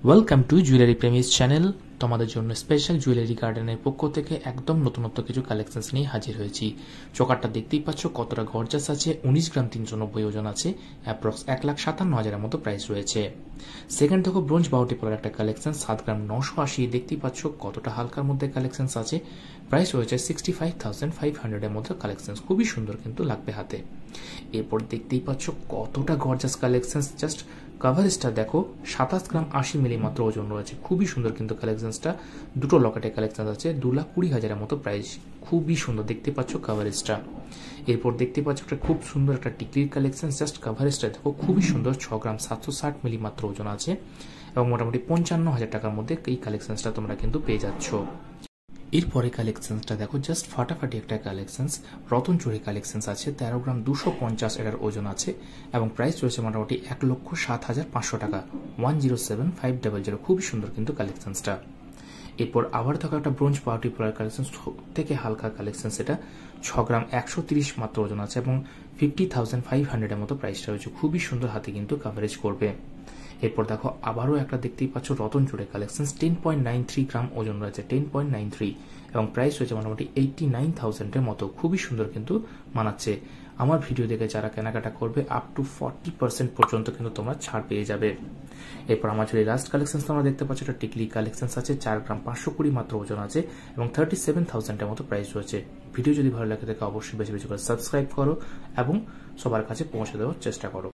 Welcome to jewellery premise channel. তোমাদের জন্য special jewellery গার্ডেনের পক্ষ থেকে একদম নতুনত্ব কিছু কালেকশনস নিয়ে হাজির হয়েছি। চোকারটা দেখতেই পাচ্ছ কতটা গর্জাস আছে। 19 গ্রাম 390 ওজন আছে, অ্যাপ্রক্স 1,57,000-এর মতো প্রাইস রয়েছে। সেকেন্ড দেখো ব্রোঞ্জ বাউটি পলার একটা কালেকশন 7 গ্রাম 980। দেখতেই পাচ্ছ কতটা হালকার মধ্যে কালেকশনস আছে। প্রাইস রয়েছে 65,500-এর মধ্যে কালেকশন, খুবই সুন্দর কিন্তু লাগবে হাতে। এরপর দেখতেই পাচ্ছ কতটা গর্জাস কালেকশন, জাস্ট কাভারেজটা দেখো 27 গ্রাম 80 মিলি মাত্র ওজন রয়েছে, খুবই সুন্দর কিন্তু কালেকশনসটা। দুটো লকেটের কালেকশন আছে, 2,20,000-এর মতো প্রাইস, খুবই সুন্দর দেখতে পাচ্ছ কাভারেজটা। এরপর দেখতে পাচ্ছ একটা খুব সুন্দর একটা টিকলির কালেকশন, জাস্ট কাভারেজটা দেখো খুবই সুন্দর। 6 গ্রাম 760 মিলি মাত্র ওজন আছে এবং মোটামুটি 55,000 টাকার মধ্যে এই কালেকশনসটা তোমরা কিন্তু পেয়ে যাচ্ছ। এরপরে কালেকশনসটা দেখো, জাস্ট ফাটাফাটি একটা কালেকশনস, রতন চুরি কালেকশনস আছে। 13 গ্রাম 250 এটার ওজন আছে এবং প্রাইস রয়েছে মোটামুটি 1,07,500 টাকা, 107,500। খুবই সুন্দর কিন্তু কালেকশনসটা। এরপর আবার থাকা একটা ব্রোঞ্জ পার্টি পলার কালেকশন, থেকে হালকা কালেকশন, সেটা 6 গ্রাম 130 মাত্র ওজন আছে এবং 50,500-এর মতো প্রাইসটা রয়েছে, খুবই সুন্দর হাতে কিন্তু কাভারেজ করবে। এরপর দেখো আবারও একটা দেখতেই পাচ্ছ রতন চুড়ে কালেকশন, 10.93 গ্রাম ওজন রয়েছে, 10.93, এবং প্রাইস রয়েছে মোটামুটি 89,000-এর মতো, খুবই সুন্দর কিন্তু মানাচ্ছে। আমার ভিডিও দেখে যারা কেনাকাটা করবে আপ টু 40% পর্যন্ত কিন্তু তোমরা ছাড় পেয়ে যাবে। এরপর আমার যদি লাস্ট কালেকশন তোমরা দেখতে পাচ্ছ, এটা টিকলি কালেকশন আছে, 4 গ্রাম 520 মাত্র ওজন আছে এবং 37,000-এর মতো প্রাইস রয়েছে। ভিডিও যদি ভালো লাগে থাকে অবশ্যই বেশি বেশি করে সাবস্ক্রাইব করো এবং সবার কাছে পৌঁছে দেওয়ার চেষ্টা করো।